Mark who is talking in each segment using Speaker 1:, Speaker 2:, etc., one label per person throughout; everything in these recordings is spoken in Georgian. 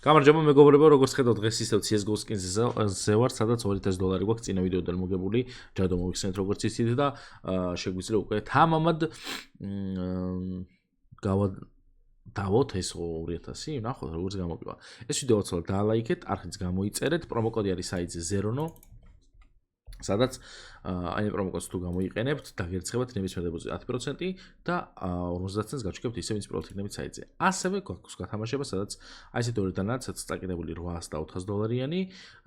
Speaker 1: გამარჯობა მეგობრებო, როგორც ხედავთ დღეს ისევ CS:GO skins-ზე ვარ, სადაც $2000 გვაქვს წინა ვიდეოდან მოგებული, ჯადო მოვიხსენეთ როგორც იცით და შეგვიძლია უკვე თამამად დავოთ ეს 2000, ნახოთ როგორც გამოგვივა. ეს ვიდეო ცოტა დაალაიქეთ, არხიც გამოიწერეთ, პრომოკოდი არის საიტზე Zerono. სადაც აი პრომოკოდს თუ გამოიყენებთ, დაგერცხებათ ნებისმიერ დებოზიტზე 10% და 50 ცენტს გაჩვენებთ ისევ ის პირველად იქნებით საიტზე. ასევე გვაქვს გათამაშება, სადაც აი ესეთი ორი დანაა, სადაც წაკიდებული 800 და $400-იანი,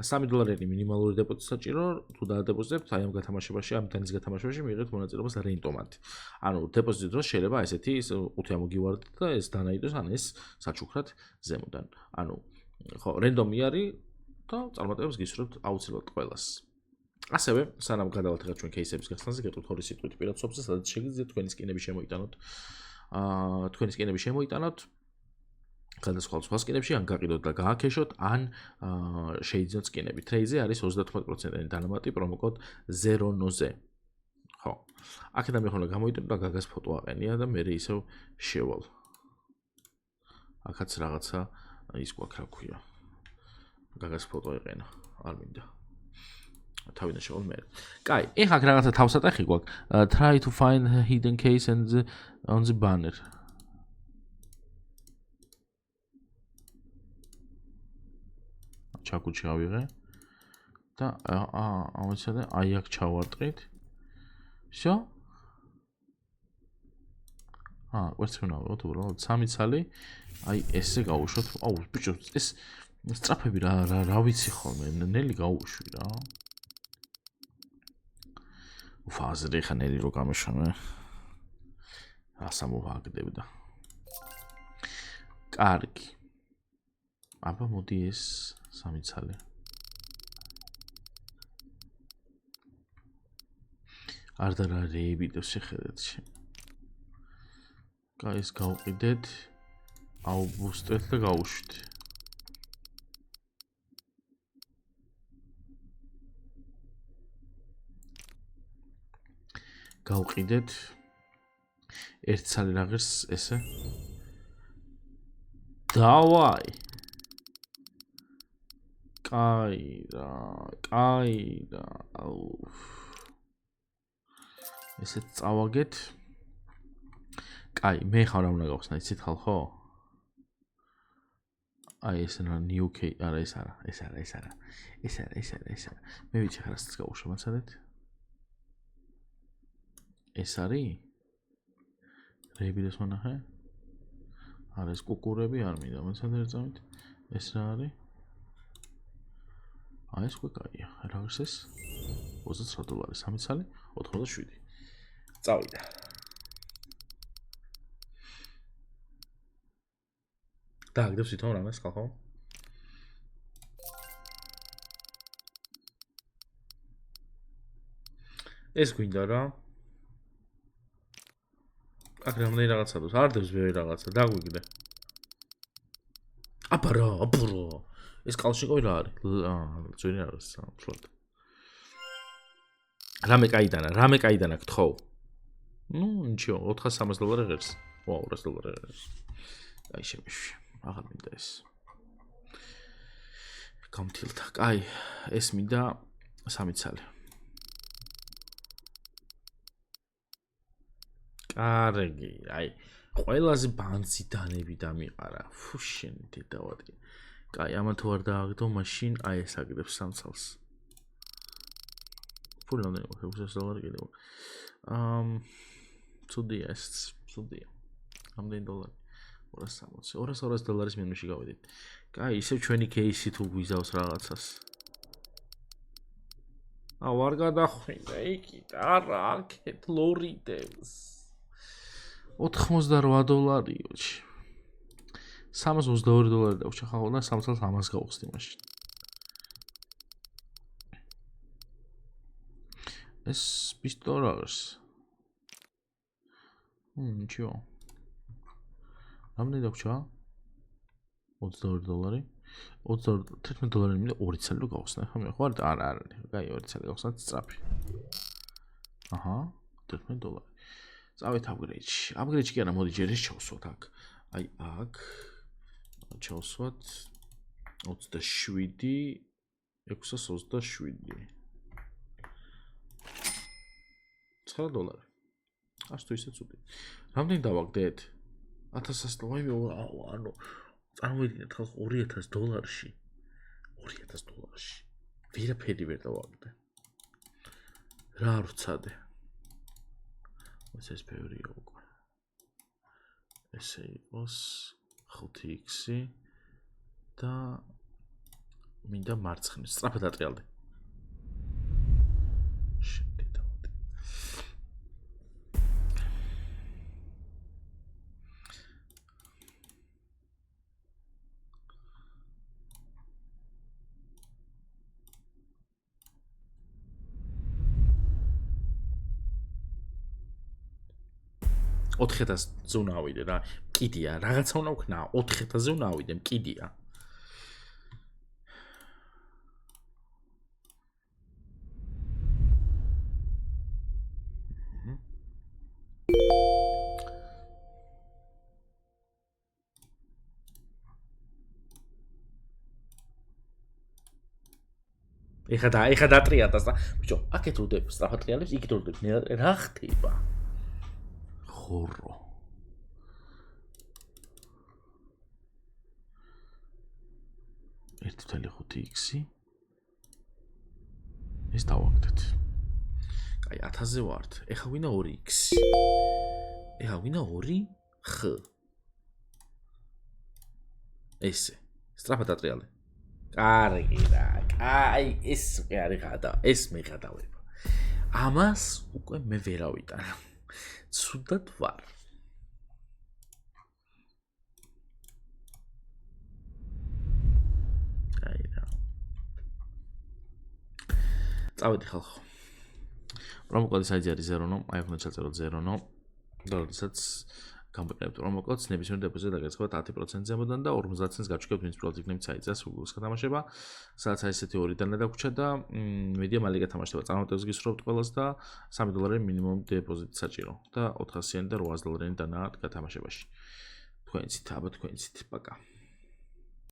Speaker 1: $3 მინიმალური დეპოზიტი საჭირო, თუ დაადებოზიდებთ აი ამ გათამაშებაში, ამ დანის გათამაშებაში მიიღებთ მონაწილეობას რენდომად. ანუ დეპოზიტის დროს შეიძლება ესეთი 5 ამოგივარდეთ და ეს დანა იყოს, ან ეს საჩუქრად ზემოდან. ანუ ხო, რენდომი არის და წარმატებებს გისურვებთ აუცილებლად ყველას. ასევე, სანამ გადავართ ჩვენ кейსების გახსნაზე, გეტყვით ორი სიტყვით პირად სოფზე, სადაც შეგიძლიათ თქვენი სკინები შემოიტანოთ. თქვენი სკინები შემოიტანოთ გადასხვალ სხვა სკინებში, ან გაყიდოთ და გააქეშოთ, ან შეიძინოთ სკინები. ტრეიზე არის 35%-იანი დანამატი პრომოკოდ Zerono-ზე. ხო. აქედან მე ხოლმე გამოიტანო და გაგას ფოტო აყენია და მე ისევ შევალ. აქაც რაღაცა ის გვაქვს, რა ქვია. გაგას ფოტო ეყენა, არ მინდა. თავიდან შევალ მე. კაი, ეხლა აქ რაღაცა თავსატეხი გვაქვს. Try to find a hidden case on the banner. ჩაკუჩი ავიღე და ამიცადე აი აქ ჩავარტყით. Всё? ვერც უნდა ვიღოთ უბრალოდ 3 ცალი. აი ესე გავუშვოთ. აუ, ბიჭო, ეს სწრაფები რა ვიცი ხოლმე, ნელი გავუშვი რა. ფაზრი ხა ნელი რო გამეშანე. ასამოვაგდებდა. კარგი. აბა მოდი ეს 3 ცალი. არ და რა რეებიდო შეხედეთ. კაი, ეს გავყიდეთ. აუბუსტეთ და გავუშვით. გავყიდეთ. ერთ ცალი რაღაცს ესე. დავაი. კაი რა. აუ. ესეც წავაგეთ. კაი, მე ხარ რა უნდა გავხსნა, იცით ხალხო? აი ეს რა new key, არა ეს არა. მე ვიცი ხარ რასაც გავუშვებ, მაცადეთ. ეს არის? რეებიდეს მონახე? არა, ეს კუკურები არ მინდა, მაცადე წამით. ეს რა არის? აი ეს უკვე კაია. რა არის ეს? $29, 3 ცალი, 87. წავიდა. დააგდებს თვითონ რამეს ხალხო? ეს გვინდა რა. აქ რამდენი რაღაცა დოს, არ დებს ბევრი რაღაცა, დაგვიგდე. აბა რა. ეს კალშიკოვი რა არის? ძვირი არის სამშობლოდ. რამე კაიდანა გთხოვ. ნუ, ნიჩიო, $430 ღირს. ვაუ, $200 ღირს. აი შემიშვი. აღარ მინდა ეს. გამთილდა. კაი, ეს მინდა 3 ცალი. კარგი, აი, ყველაზე ბანძი დანები დამიყარა. ფუ, შენ დედავადგი. კაი, ამან თუ არ დააგდო, მაშინ აი ეს აგდებს 3 ცალს. ფული რამდენი გვაქვს? $600 კიდევ. ცუდია ეს, ცუდია. რამდენი დოლარი? $260 მინუსში გავედით. კაი, ისევ ჩვენი кейსი თუ გვიზავს რაღაცას. არ გადახვიდა იქი და არა აქეთ ლორიდებს. $88. $322 დავჭა ხალხო და 3 წელს ამას გავხსნი მაშინ. ეს $20. ნიჩიო. რამდენი დავჭა? $22. $11 მინდა 2 წელი რო გავხსნა. ხა მე ხარ? არა. კაი, 2 წელი გავხსნა სწრაფი. აჰა, $11. წავით აპგრეიდში. აპგრეიდში კი არა, მოდი ჯერ ეს ჩავსვათ აქ. აი აქ. ჩავსვათ 27 627 $9. Ας το ისე ცუდი. Რამდენი დავაგდეთ? 1100 ანუ წარმოიდგინეთ ხალხო $2000 $2000 ვერაფერი ვერ დავაგდე. რა არ ვცადე? ეს ბევრია უკვე. ესე იყოს 5x და მინდა მარცხნივ სწრაფად ატრიალდე. $4000-ზე უნდა ავიდე რა. მკიდია, რაღაცა უნდა ვქნა. $4000-ზე უნდა ავიდე, მკიდია. ეხა დატრიალდა და ბიჭო, აქეთ უდებ სწრაფად ტრიალებს, იქით უდებ. რა ხდება? ხორო. ერთი 5x. ეს დავაგდეთ. კაი, 1000-ზე ვართ. ეხა ვინა 2x. ეხა ვინა 2x. ესე. სწრაფად ატრიალე. კარგი რა. კაი, ეს უკვე არის ღადა. ეს მეღადავება. ამას უკვე მე ვერ ავიტან. ცუდად ვარ. აი რა. წავედი ხალხო. პრომოკოდი საიძე არის 0, აი უნდა ჩაწეროთ 0. და როდესაც გამოვიყენებთ პრომოკოდს, ნებისმიერ დეპოზიტზე დაგეცხებათ 10%-ზე ამოდან და 50 ცენტს გაჩვენებთ ვინც პროდუქტი იქნებით საიძეს უგულს გათამაშება. სადაც ესეთი ორი დანე დაგვრჩა და მედია მალე გათამაშდება. წარმატებას გისურვებთ ყველას და $3 მინიმუმ დეპოზიტი საჭირო და $400 და $800 დანაა გათამაშებაში. თქვენიცით, აბა თქვენიცით, პაკა.